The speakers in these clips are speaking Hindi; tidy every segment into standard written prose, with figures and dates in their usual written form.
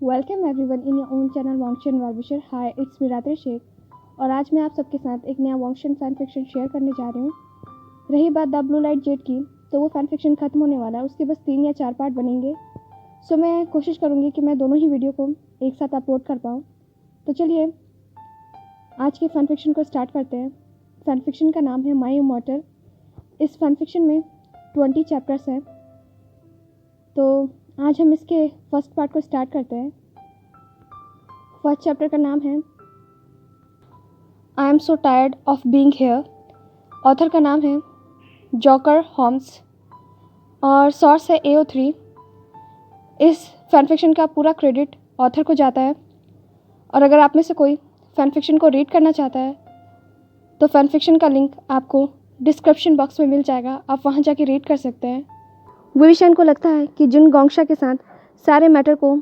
Welcome everyone in your own channel वॉन्गशन wellwisher. Hi, it's me Ratri Shaikh और आज मैं आप सबके साथ एक नया वॉन्गशन फैन फिक्शन शेयर करने जा रही हूँ। रही बात द ब्लू लाइट जेट की, तो वो फैन फिक्शन ख़त्म होने वाला है, उसके बस 3 या 4 पार्ट बनेंगे। सो मैं कोशिश करूँगी कि मैं दोनों ही वीडियो को एक साथ अपलोड कर पाऊँ। तो चलिए आज के फ़ैन फिक्शन को स्टार्ट करते हैं। फ़ैन फिक्शन का नाम है माई इमॉर्टल। इस फ़ैन फिक्शन में 20 चैप्टर्स हैं। तो आज हम इसके फर्स्ट पार्ट को स्टार्ट करते हैं। फर्स्ट चैप्टर का नाम है I am so tired of being here. Author का नाम है जॉकर होम्स और सोर्स है AO3। इस फैन फिक्शन का पूरा क्रेडिट ऑथर को जाता है और अगर आप में से कोई फैन फिक्शन को रीड करना चाहता है तो फैन फिक्शन का लिंक आपको डिस्क्रिप्शन बॉक्स में मिल जाएगा, आप वहाँ जाके रीड कर सकते हैं। विविशन को लगता है कि जिन गोंगशा के साथ सारे मैटर को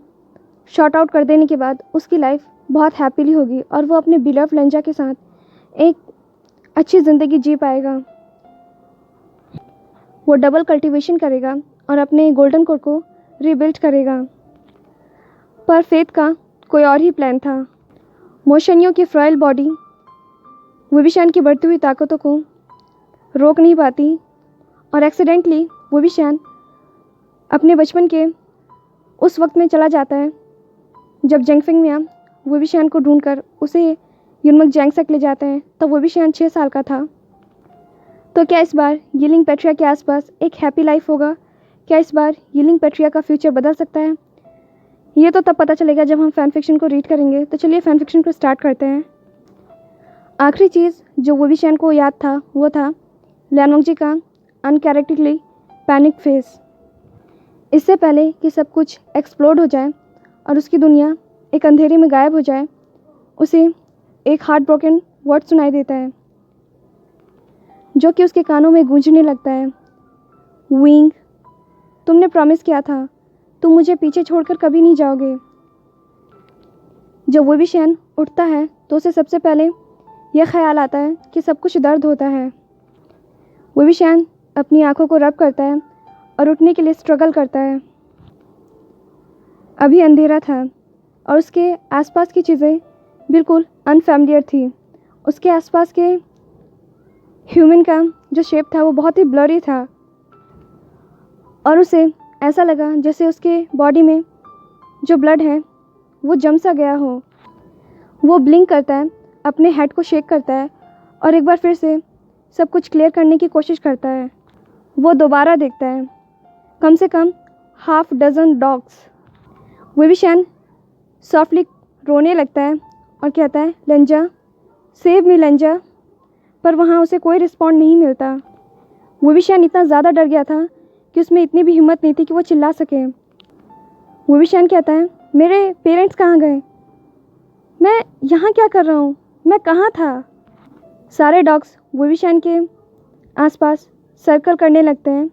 शॉर्ट आउट कर देने के बाद उसकी लाइफ बहुत हैप्पीली होगी और वो अपने बिलव लेंजा के साथ एक अच्छी ज़िंदगी जी पाएगा। वो डबल कल्टीवेशन करेगा और अपने गोल्डन कोर को रीबिल्ड करेगा। पर फेथ का कोई और ही प्लान था। मोशनियों की फ्रॉयल बॉडी विविशान की बढ़ती हुई ताकतों को रोक नहीं पाती और एक्सीडेंटली विविशान अपने बचपन के उस वक्त में चला जाता है जब जेंगफिंग मियाँ विविशान को ढूंढकर उसे युनमक जैंगसक ले जाते हैं। तब विविशान 6 साल का था। तो क्या इस बार यिलिंग पेट्रिया के आसपास एक हैप्पी लाइफ होगा? क्या इस बार यिलिंग पेट्रिया का फ्यूचर बदल सकता है? ये तो तब पता चलेगा जब हम फैन फिक्शन को रीड करेंगे। तो चलिए फैन फिक्शन को स्टार्ट करते हैं। आखिरी चीज़ जो विविशान को याद था वो था लियानोंग जी का अनकैरेक्टरली पैनिक फेस। इससे पहले कि सब कुछ एक्सप्लोड हो जाए और उसकी दुनिया एक अंधेरे में गायब हो जाए, उसे एक हार्ट ब्रोकन वर्ड सुनाई देता है जो कि उसके कानों में गूंजने लगता है। विंग, तुमने प्रॉमिस किया था, तुम मुझे पीछे छोड़कर कभी नहीं जाओगे। जब विविशान उठता है तो उसे सबसे पहले यह ख्याल आता है कि सब कुछ दर्द होता है। विविशान अपनी आंखों को रब करता है और उठने के लिए स्ट्रगल करता है। अभी अंधेरा था और उसके आसपास की चीज़ें बिल्कुल अनफैमिलियर थी। उसके आसपास के ह्यूमन का जो शेप था वो बहुत ही ब्लरी था और उसे ऐसा लगा जैसे उसके बॉडी में जो ब्लड है वो जम सा गया हो। वो ब्लिंक करता है, अपने हेड को शेक करता है और एक बार फिर से सब कुछ क्लियर करने की कोशिश करता है। वो दोबारा देखता है कम से कम हाफ डजन डॉग्स। विविशान सॉफ्टली रोने लगता है और कहता है, लेंजा, सेव मी लेंजा। पर वहाँ उसे कोई रिस्पॉन्ड नहीं मिलता। विविशान इतना ज़्यादा डर गया था कि उसमें इतनी भी हिम्मत नहीं थी कि वो चिल्ला सके। विविशान कहता है, मेरे पेरेंट्स कहाँ गए? मैं यहाँ क्या कर रहा हूँ? मैं कहाँ था? सारे डॉग्स विविशान के आसपास सर्कल करने लगते हैं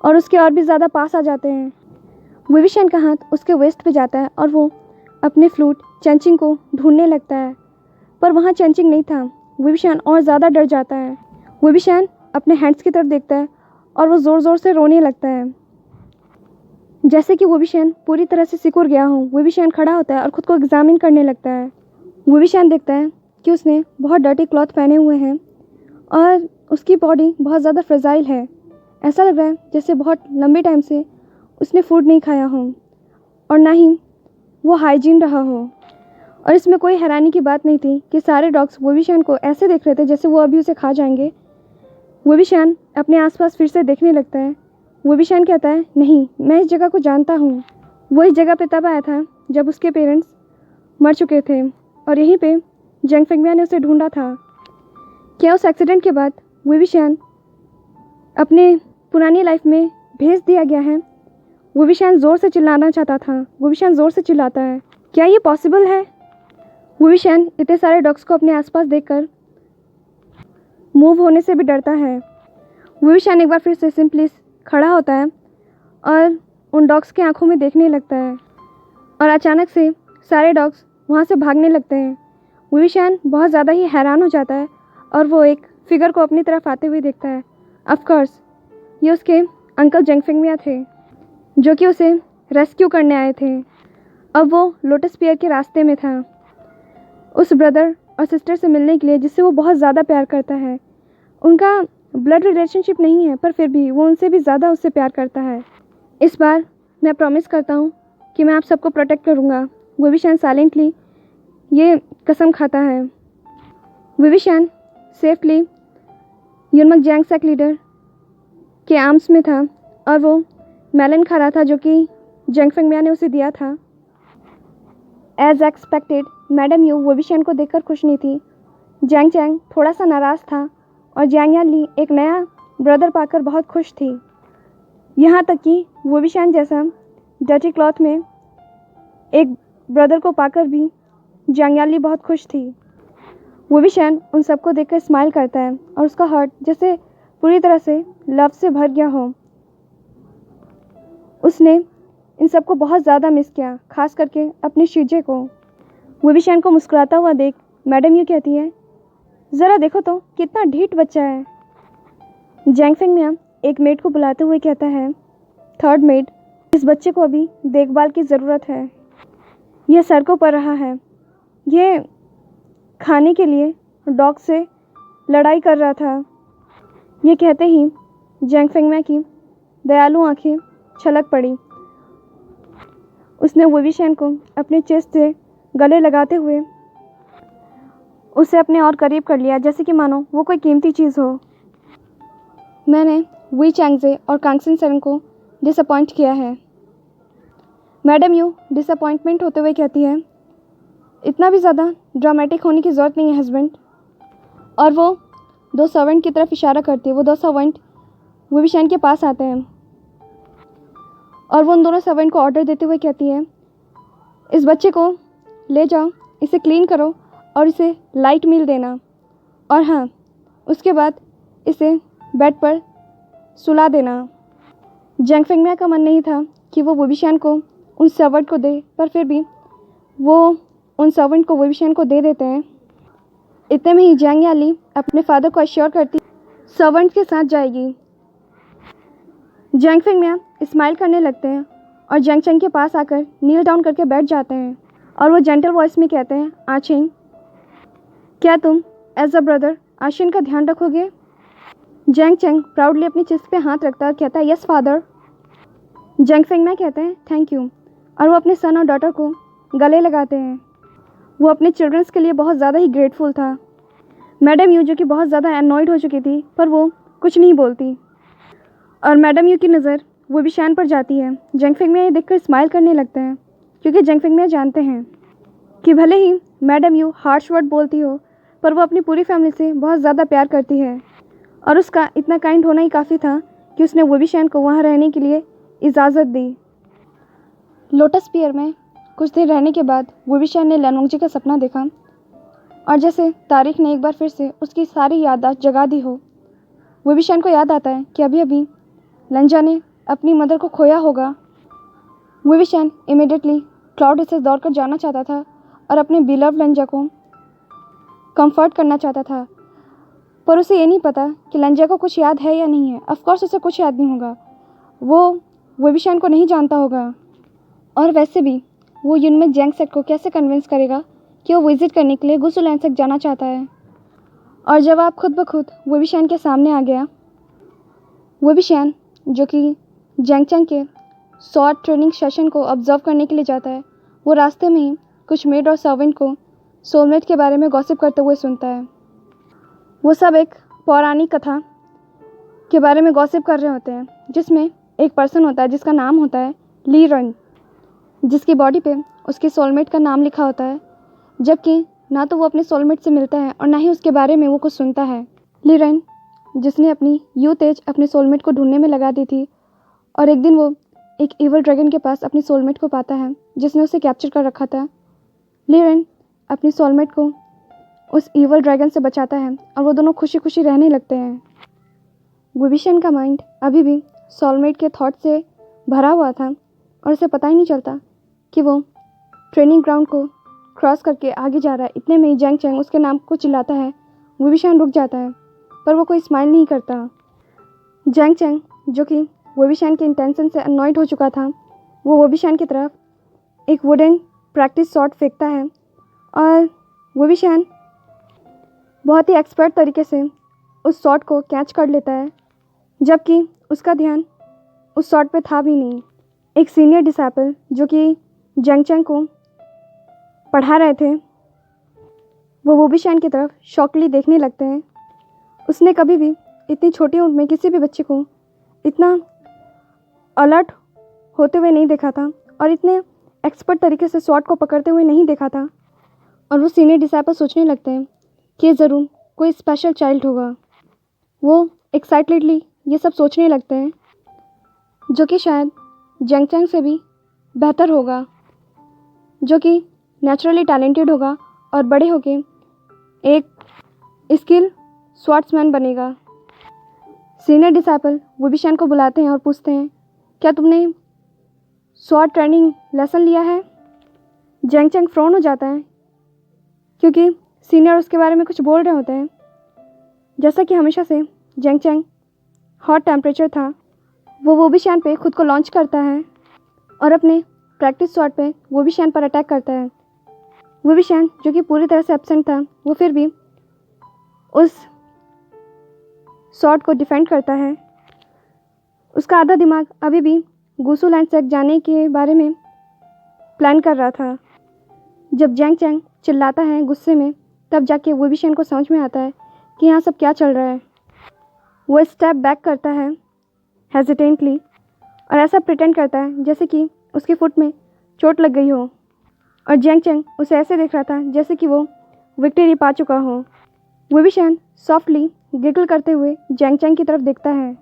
और उसके और भी ज़्यादा पास आ जाते हैं। विविशान का हाथ उसके वेस्ट पे जाता है और वो अपने फ्लूट चेंचिंग को ढूंढने लगता है, पर वहाँ चेंचिंग नहीं था। विविशान और ज़्यादा डर जाता है। विविशान अपने हैंड्स की तरफ देखता है और वो ज़ोर ज़ोर से रोने लगता है, जैसे कि विविशान पूरी तरह से सिकुड़ गया हो। विविशान खड़ा होता है और ख़ुद को एग्जामिन करने लगता है। विविशान देखता है कि उसने बहुत डर्टी क्लॉथ पहने हुए हैं और उसकी बॉडी बहुत ज़्यादा फ्रेजाइल है। ऐसा लग रहा है जैसे बहुत लंबे टाइम से उसने फूड नहीं खाया हो और ना ही वो हाइजीन रहा हो। और इसमें कोई हैरानी की बात नहीं थी कि सारे डॉग्स विविशान को ऐसे देख रहे थे जैसे वो अभी उसे खा जाएंगे। विविशान अपने आसपास फिर से देखने लगता है। विविशान कहता है, नहीं, मैं इस जगह को जानता हूँ। वो इस जगह पे तब आया था जब उसके पेरेंट्स मर चुके थे और यहीं पे जेंगफिंग मियाँ ने उसे ढूंढा था। क्या उस एक्सीडेंट के बाद विविशान अपने पुरानी लाइफ में भेज दिया गया है? विविशान ज़ोर से चिल्लाना चाहता था। विविशान ज़ोर से चिल्लाता है, क्या ये पॉसिबल है? विविशान इतने सारे डॉग्स को अपने आसपास देखकर मूव होने से भी डरता है। विविशान एक बार फिर से सिंपली खड़ा होता है और उन डॉग्स की आंखों में देखने लगता है और अचानक से सारे डॉग्स वहाँ से भागने लगते हैं। विविशान बहुत ज़्यादा ही हैरान हो जाता है और वो एक फिगर को अपनी तरफ आते हुए देखता है। ऑफ कोर्स ये उसके अंकल जेंगफिंग मियाँ थे जो कि उसे रेस्क्यू करने आए थे। अब वो लोटस पियर के रास्ते में था, उस ब्रदर और सिस्टर से मिलने के लिए जिससे वो बहुत ज़्यादा प्यार करता है। उनका ब्लड रिलेशनशिप नहीं है, पर फिर भी वो उनसे भी ज़्यादा उससे प्यार करता है। इस बार मैं प्रॉमिस करता हूँ कि मैं आप सबको प्रोटेक्ट करूँगा। विविशान साइलेंटली ये कसम खाता है। विविशान सेफली युनमक जैंगसैक लीडर के आर्म्स में था और वो मेलन खा रहा था जो कि जंग फेंगमिया ने उसे दिया था। एज एक्सपेक्टेड मैडम यू विविशान को देखकर खुश नहीं थी। जैंग चैंग थोड़ा सा नाराज़ था और जैंग याली एक नया ब्रदर पाकर बहुत खुश थी। यहाँ तक कि विविशान जैसा डर्टी क्लॉथ में एक ब्रदर को पाकर भी जैंग याली बहुत खुश थी। विविशान उन सबको देखकर स्माइल करता है और उसका हार्ट जैसे पूरी तरह से लव से भर गया हो। उसने इन सबको बहुत ज़्यादा मिस किया, खास करके अपने शीजे को। विविशान को मुस्कुराता हुआ देख मैडम यू कहती है, ज़रा देखो तो कितना ढीठ बच्चा है। जैंग फेंगमिया एक मेड को बुलाते हुए कहता है, थर्ड मेड, इस बच्चे को अभी देखभाल की ज़रूरत है। यह सड़कों पर रहा है, ये खाने के लिए डॉग से लड़ाई कर रहा था। ये कहते ही जैंग फेंगमिया की दयालु आंखें छलक पड़ी। उसने विविशान को अपने चेस्ट से गले लगाते हुए उसे अपने और करीब कर लिया, जैसे कि मानो वो कोई कीमती चीज़ हो। मैंने वी चैंगजे और कांगसिन सेवन को डिसअपॉइंट किया है। मैडम यू डिसअपॉइंटमेंट होते हुए कहती है, इतना भी ज़्यादा ड्रामेटिक होने की ज़रूरत नहीं है हस्बैंड। और वो दो सर्वेंट की तरफ इशारा करती है। वो दो सर्वेंट विविशान के पास आते हैं और वो उन दोनों सर्वेंट को ऑर्डर देते हुए कहती है, इस बच्चे को ले जाओ, इसे क्लीन करो और इसे लाइट मील देना, और हाँ, उसके बाद इसे बेड पर सुला देना। जैंग फेंगमिया का मन नहीं था कि वो विविशान को उन सर्वेंट को दे, पर फिर भी वो उन सर्वेंट को विविशान को दे देते हैं। इतने में ही जैंग याली अपने फादर को अश्योर करती सर्वेंट के साथ जाएगी। जैंग फेंगमिया स्माइल करने लगते हैं और जैंग चैंग के पास आकर नील डाउन करके बैठ जाते हैं और वो जेंटल वॉइस में कहते हैं, आशिन, क्या तुम एज अ ब्रदर आशिन का ध्यान रखोगे? जैंग चैंग प्राउडली अपनी चेस्ट पे हाथ रखता है और कहता है, यस फादर। जैंग फेंगमिया कहते हैं, थैंक यू, और वो अपने सन और डॉटर को गले लगाते हैं। वो अपने चिल्ड्रंस के लिए बहुत ज़्यादा ही ग्रेटफुल था। मैडम यू जो कि बहुत ज़्यादा एनॉयड हो चुकी थी, पर वो कुछ नहीं बोलती और मैडम यू की नज़र विविशान पर जाती है। जैंग फेंगमिया ये देखकर स्माइल करने लगते हैं, क्योंकि जैंग फेंगमिया जानते हैं कि भले ही मैडम यू हार्श वर्ड बोलती हो, पर वो अपनी पूरी फैमिली से बहुत ज़्यादा प्यार करती है और उसका इतना काइंड होना ही काफ़ी था कि उसने विविशान को वहाँ रहने के लिए इजाज़त दी। लोटस पियर में कुछ देर रहने के बाद विविशान ने लैनोंगजी का सपना देखा और जैसे तारीख ने एक बार फिर से उसकी सारी याददाश्त जगा दी हो। विविशान को याद आता है कि अभी अभी लंजा ने अपनी मदर को खोया होगा। विविशान इमीडिएटली क्लाउड से दौड़कर जाना चाहता था और अपने बिलव लंजा को कंफर्ट करना चाहता था, पर उसे ये नहीं पता कि लंजा को कुछ याद है या नहीं है। ऑफकोर्स उसे कुछ याद नहीं होगा, वो विविशान को नहीं जानता होगा, और वैसे भी वो युनमक जैंगसैक को कैसे कन्विंस करेगा कि वो विज़िट करने के लिए गुसुलैंसक जाना चाहता है। और जब आप खुद ब खुद विविशान के सामने आ गया, विविशान जो कि जैंग चैंग के शॉर्ट ट्रेनिंग सेशन को ऑब्जर्व करने के लिए जाता है, वो रास्ते में ही कुछ मेड और सर्वेंट को सोलमेट के बारे में गॉसिप करते हुए सुनता है। वो सब एक पौराणिक कथा के बारे में गॉसिप कर रहे होते हैं, जिसमें एक पर्सन होता है जिसका नाम होता है ली रन, जिसकी बॉडी पे उसके सोलमेट का नाम लिखा होता है, जबकि ना तो वो अपने सोलमेट से मिलता है और ना ही उसके बारे में वो कुछ सुनता है। ली रन जिसने अपनी यूथ एज अपने सोलमेट को ढूंढने में लगा दी थी, और एक दिन वो एक इवल ड्रैगन के पास अपनी सोलमेट को पाता है जिसने उसे कैप्चर कर रखा था। ली रन अपनी सोलमेट को उस इवल ड्रैगन से बचाता है और वो दोनों खुशी खुशी रहने लगते हैं। विविशान का माइंड अभी भी सोलमेट के थॉट से भरा हुआ था और उसे पता ही नहीं चलता कि वो ट्रेनिंग ग्राउंड को क्रॉस करके आगे जा रहा है। इतने में ही जैंग चैंग उसके नाम को चिल्लाता है। विविशान रुक जाता है, पर वो कोई स्माइल नहीं करता। जैंग चैंग जो कि विविशान के इंटेंशन से अनॉयड हो चुका था, वो वोबिशान की तरफ एक वुडन प्रैक्टिस शॉट फेंकता है और वोबिशान बहुत ही एक्सपर्ट तरीके से उस शॉट को कैच कर लेता है, जबकि उसका ध्यान उस शॉट पे था भी नहीं। एक सीनियर डिसाइपल जो कि जंग चैंग को पढ़ा रहे थे, वो वोबिशान की तरफ शॉकली देखने लगते हैं। उसने कभी भी इतनी छोटी उम्र में किसी भी बच्चे को इतना अलर्ट होते हुए नहीं देखा था और इतने एक्सपर्ट तरीके से शॉट को पकड़ते हुए नहीं देखा था। और वो सीनियर डिसाइपल सोचने लगते हैं कि ज़रूर कोई स्पेशल चाइल्ड होगा। वो एक्साइटेडली ये सब सोचने लगते हैं, जो कि शायद जंग चैंग से भी बेहतर होगा, जो कि नेचुरली टैलेंटेड होगा और बड़े होके एक स्किल स्वॉर्ड्समैन बनेगा। सीनियर डिसाइपल वोबिशान को बुलाते हैं और पूछते हैं, क्या तुमने स्वॉर्ड ट्रेनिंग लेसन लिया है? जंग चैंग फ्रॉन हो जाता है क्योंकि सीनियर उसके बारे में कुछ बोल रहे होते हैं। जैसा कि हमेशा से जंग चैंग हॉट टेम्परेचर था, वो वोबिशान पे खुद को लॉन्च करता है और अपने प्रैक्टिस शॉट पे वोबिशान पर अटैक करता है। वोबिशान जो कि पूरी तरह से एब्सेंट था, वो फिर भी उस शॉट को डिफेंड करता है। उसका आधा दिमाग अभी भी गुसू लैंड तक जाने के बारे में प्लान कर रहा था। जब जंग चैंग चिल्लाता है गुस्से में, तब जाके वोबिशान को समझ में आता है कि यहाँ सब क्या चल रहा है। वो स्टेप बैक करता है हेजिटेंटली और ऐसा प्रिटेंड करता है जैसे कि उसके फुट में चोट लग गई हो, और जंग चैंग उसे ऐसे देख रहा था जैसे कि वो विक्ट्री पा चुका हो। वोबिशान सॉफ्टली गिगल करते हुए जंग चैंग की तरफ देखता है।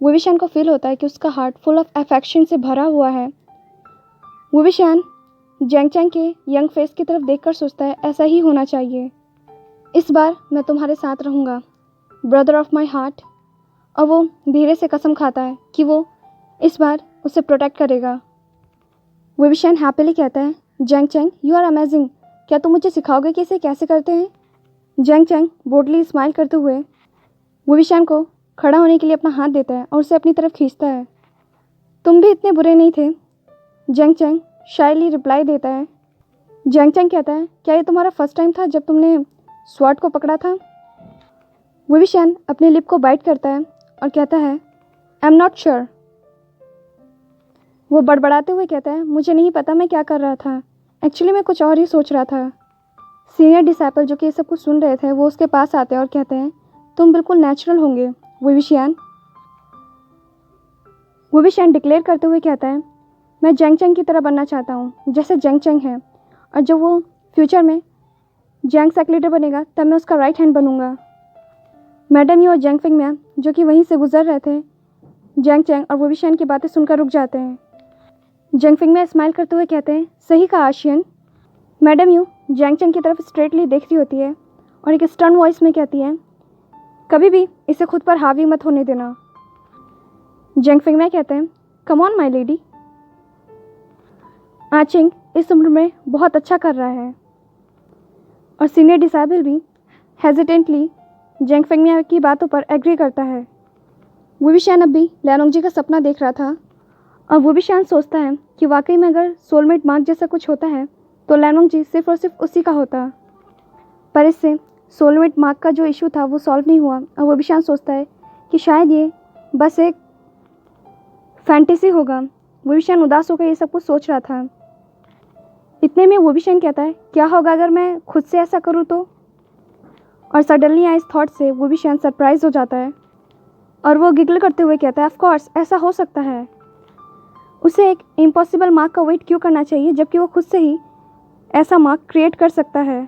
वोबिशान को फील होता है कि उसका हार्ट फुल ऑफ अफेक्शन से भरा हुआ है। वोबिशान जंग चैंग के यंग फेस की तरफ देखकर सोचता है, ऐसा ही होना चाहिए। इस बार मैं तुम्हारे साथ रहूँगा, ब्रदर ऑफ माई हार्ट। और वो धीरे से कसम खाता है कि वो इस बार उसे प्रोटेक्ट करेगा। वोबिशान हैप्पीली कहता है, जंग चैंग यू आर अमेजिंग, क्या तुम मुझे सिखाओगे कि इसे कैसे करते हैं? जंग चैंग बोल्डली स्माइल करते हुए वोबिशान को खड़ा होने के लिए अपना हाथ देता है और उसे अपनी तरफ खींचता है। तुम भी इतने बुरे नहीं थे, जंग चैंग शायली रिप्लाई देता है। जंग चैंग कहता है, क्या ये तुम्हारा फर्स्ट टाइम था जब तुमने स्वॉर्ड को पकड़ा था? वोबिशान अपने लिप को बाइट करता है और कहता है, आई एम नॉट श्योर। वो बड़बड़ाते हुए कहता है, मुझे नहीं पता मैं क्या कर रहा था, एक्चुअली मैं कुछ और ही सोच रहा था। सीनियर डिसाइपल जो कि ये सब कुछ सुन रहे थे, वो उसके पास आते हैं और कहते हैं, तुम बिल्कुल नेचुरल होंगे वोबिशान। वोबिशान डिक्लेयर करते हुए कहता है, मैं जंग चैंग की तरह बनना चाहता हूँ जैसे जंग चैंग है, और जब वो फ्यूचर में जंग सेक लीडर बनेगा तब मैं उसका राइट हैंड बनूंगा। मैडम यू और जंग फिंग मैम जो कि वहीं से गुजर रहे थे, जंग चैंग और वोबिशान की बातें सुनकर रुक जाते हैं। जंग फिंग मैम स्माइल करते हुए कहते हैं, सही कहा आशियन। मैडम यू जंग चैंग की तरफ स्ट्रेटली देख रही होती है और एक स्टर्न वॉइस में कहती है, कभी भी इसे खुद पर हावी मत होने देना। जंग फिंग मैम कहते हैं, कम ऑन माई लेडी, आचिंग इस उम्र में बहुत अच्छा कर रहा है। और सीनियर डिसाइबल भी हेजिटेंटली जंग फिंग मैम की बातों पर एग्री करता है। वोबिशान अब भी लैनोंगजी का सपना देख रहा था और वोबिशान सोचता है कि वाकई में अगर सोलमेट मार्क जैसा कुछ होता है तो लैनोंगजी सिर्फ और सिर्फ उसी का होता। पर इससे सोलमेट मार्क का जो इशू था वो सॉल्व नहीं हुआ और वोबिशान सोचता है कि शायद ये बस एक फैंटेसी होगा। वोबिशान उदास होकर ये सब कुछ सोच रहा था। इतने में वोबिशान कहता है, क्या होगा अगर मैं खुद से ऐसा करूँ तो? और सडनली आई इस थॉट से वोबिशान सरप्राइज हो जाता है और वो गिगल करते हुए कहता है, ऑफ कोर्स ऐसा हो सकता है। उसे एक इम्पॉसिबल मार्क का वेट क्यों करना चाहिए जबकि वो खुद से ही ऐसा मार्क क्रिएट कर सकता है।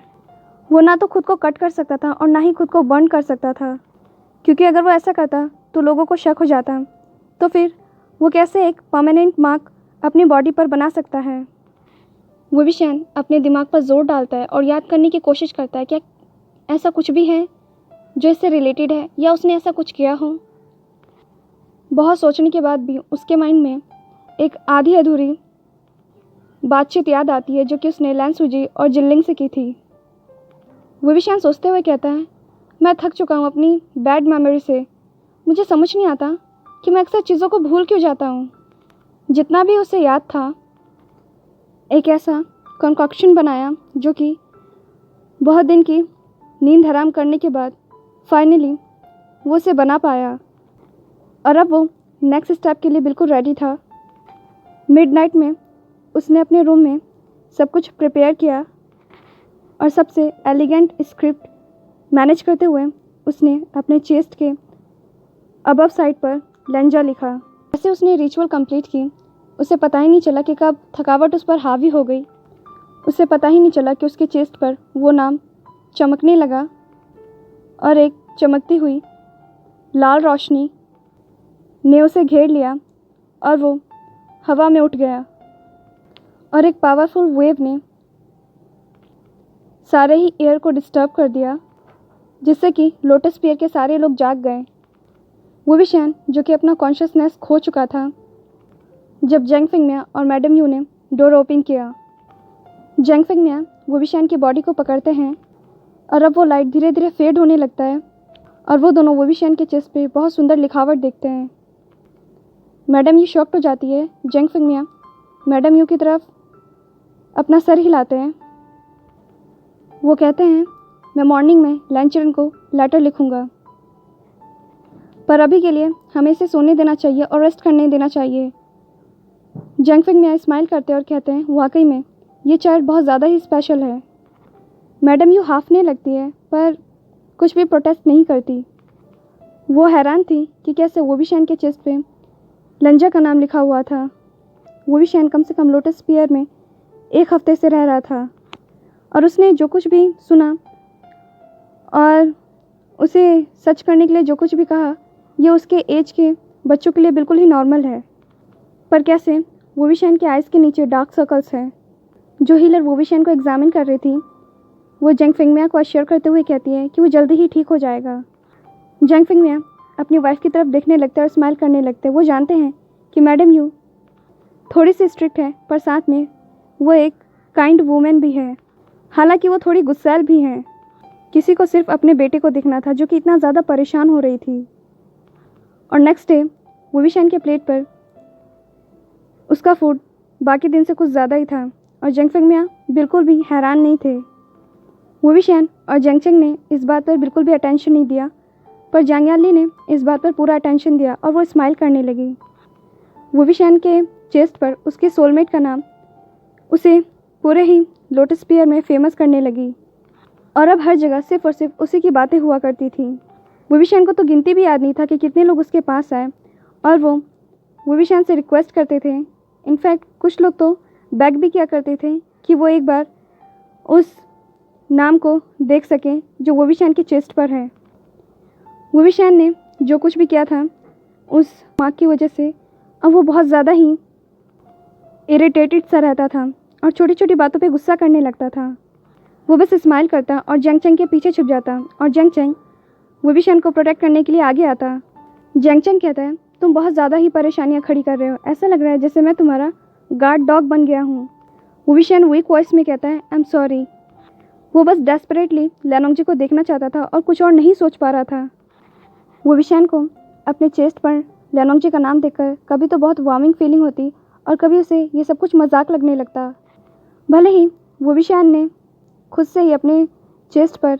वो ना तो खुद को कट कर सकता था और ना ही खुद को बर्न कर सकता था, क्योंकि अगर वो ऐसा करता तो लोगों को शक हो जाता, तो फिर वो कैसे एक परमानेंट मार्क अपनी बॉडी पर बना सकता है। वोबिशान अपने दिमाग पर जोर डालता है और याद करने की कोशिश करता है क्या ऐसा कुछ भी है जो इससे रिलेटेड है या उसने ऐसा कुछ किया हो। बहुत सोचने के बाद भी उसके माइंड में एक आधी अधूरी बातचीत याद आती है जो कि उसने लैन सूजी और जिनलिंग से की थी। वोबिशान सोचते हुए कहता है, मैं थक चुका हूँ अपनी बैड मेमोरी से, मुझे समझ नहीं आता कि मैं अक्सर चीज़ों को भूल क्यों जाता हूँ। जितना भी उसे याद था, एक ऐसा कंकॉक्शन बनाया जो कि बहुत दिन की नींद हराम करने के बाद फाइनली वो उसे बना पाया। और अब वो नेक्स्ट स्टेप के लिए बिल्कुल रेडी था। मिडनाइट में उसने अपने रूम में सब कुछ प्रिपेयर किया और सबसे एलिगेंट स्क्रिप्ट मैनेज करते हुए उसने अपने चेस्ट के अबव साइड पर लेंजा लिखा। जैसे उसने रिचुअल कंप्लीट की, उसे पता ही नहीं चला कि कब थकावट उस पर हावी हो गई। उसे पता ही नहीं चला कि उसके चेस्ट पर वो नाम चमकने लगा और एक चमकती हुई लाल रोशनी ने उसे घेर लिया और वो हवा में उठ गया और एक पावरफुल वेव ने सारे ही एयर को डिस्टर्ब कर दिया, जिससे कि लोटस पियर के सारे लोग जाग गए। वो भी शैन जो कि अपना कॉन्शियसनेस खो चुका था जब जैंग फिंगमिया और मैडम यू ने डोर ओपन किया। जैंग फिंगमिया वो भी शैन की बॉडी को पकड़ते हैं और अब वो लाइट धीरे धीरे फेड होने लगता है और वो दोनों वो भी शैन के चेस्ट पे बहुत सुंदर लिखावट देखते हैं। मैडम यू शॉक्ड हो जाती है। जैंग फिंगमिया मैडम यू की तरफ अपना सर हिलाते हैं। वो कहते हैं, मैं मॉर्निंग में लैंचरन को लेटर लिखूंगा, पर अभी के लिए हमें इसे सोने देना चाहिए और रेस्ट करने देना चाहिए। जैंग फिंगमिया स्माइल करते हैं और कहते हैं, वाकई में ये चाइल्ड बहुत ज़्यादा ही स्पेशल है। मैडम यू हाफने लगती है पर कुछ भी प्रोटेस्ट नहीं करती। वो हैरान थी कि कैसे वो भी शैन के चेस्ट पे लंजा का नाम लिखा हुआ था। वो भी शैन कम से कम लोटस पियर में 1 हफ्ते से रह रहा था और उसने जो कुछ भी सुना और उसे सच करने के लिए जो कुछ भी कहा, ये उसके एज के बच्चों के लिए बिल्कुल ही नॉर्मल है। पर कैसे वो भी शैन के आइज़ के नीचे डार्क सर्कल्स हैं। जो हीलर वो भी शैन को एग्जामिन कर रही थी, वो जैंग फिंगमिया को अश्योर करते हुए कहती है कि वो जल्दी ही ठीक हो जाएगा। जैंग फिंगमिया अपनी वाइफ की तरफ देखने लगते हैं और स्माइल करने लगते हैं। वो जानते हैं कि मैडम यू थोड़ी सी स्ट्रिक्ट है, पर साथ में वो एक काइंड वूमेन भी है। हालांकि वो थोड़ी गुस्सैल भी हैं। किसी को सिर्फ अपने बेटे को देखना था जो कि इतना ज़्यादा परेशान हो रही थी। और नेक्स्ट डे वो भी शैन के प्लेट पर उसका फूड बाकी दिन से कुछ ज़्यादा ही था और जैंग फिंगमिया बिल्कुल भी हैरान नहीं थे। वो भी शैन और जैंग चेंग ने इस बात पर बिल्कुल भी अटेंशन नहीं दिया, पर जांग यानली ने इस बात पर पूरा अटेंशन दिया और वो स्माइल करने लगी। वो भी शैन के चेस्ट पर उसके सोलमेट का नाम उसे पूरे ही लोटस पियर में फेमस करने लगी और अब हर जगह सिर्फ और सिर्फ उसी की बातें हुआ करती थी। वो भी शैन को तो गिनती भी याद नहीं था कि कितने लोग उसके पास आए और वो भी शैन से रिक्वेस्ट करते थे। इनफैक्ट कुछ लोग तो बैग भी किया करते थे कि वो एक बार उस नाम को देख सकें जो वो भी शैन के चेस्ट पर है। वो भी शैन ने जो कुछ भी किया था उस मार्क की वजह से अब वो बहुत ज़्यादा ही इरिटेटेड सा रहता था और छोटी छोटी बातों पे गुस्सा करने लगता था। वो बस स्माइल करता और जैंग चेंग के पीछे छुप जाता और जैंग चेंग वो भी शैन को प्रोटेक्ट करने के लिए आगे आता। जैंग चेंग कहता है, तुम बहुत ज़्यादा ही परेशानियाँ खड़ी कर रहे हो, ऐसा लग रहा है जैसे मैं तुम्हारा गार्ड डॉग बन गया हूँ। वो भी शैन वीक वॉइस में कहता है, आई एम सॉरी। वो बस डेस्परेटली लेनोंगजी को देखना चाहता था और कुछ और नहीं सोच पा रहा था। वो भी शैन को अपने चेस्ट पर लेनोंगजी का नाम देखकर कभी तो बहुत वार्मिंग फीलिंग होती और कभी उसे ये सब कुछ मजाक लगने लगता। भले ही वो भी शैन ने खुद से ही अपने चेस्ट पर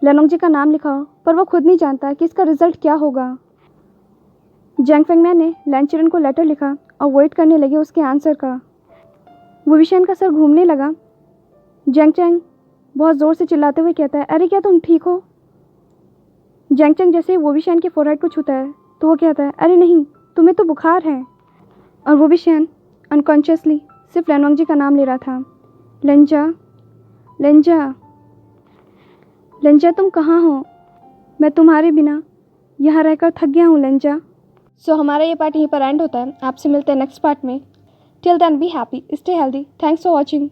लेनोंगजी का नाम लिखा हो, पर वो खुद नहीं जानता कि इसका रिजल्ट क्या होगा। जैंग फिंगमिया ने लैंचरन को लेटर लिखा और वेट करने लगे उसके आंसर का। वो भी शैन का सर घूमने लगा। जैंग चेंग बहुत ज़ोर से चिल्लाते हुए कहता है, अरे क्या तुम ठीक हो? जैंग चेंग जैसे वो भी शैन के फोरहेड को छूता है तो वो कहता है, अरे नहीं, तुम्हें तो बुखार है। और वो भी शैन अनकॉन्शियसली सिर्फ लेनोंगजी का नाम ले रहा था। लेंजा, लेंजा, लेंजा तुम कहाँ हो? मैं तुम्हारे बिना यहाँ रहकर थक गया हूँ लेंजा। सो हमारा ये पार्ट यहीं पर एंड होता है। आपसे मिलते हैं नेक्स्ट पार्ट में। Till then be happy, stay healthy. Thanks for watching.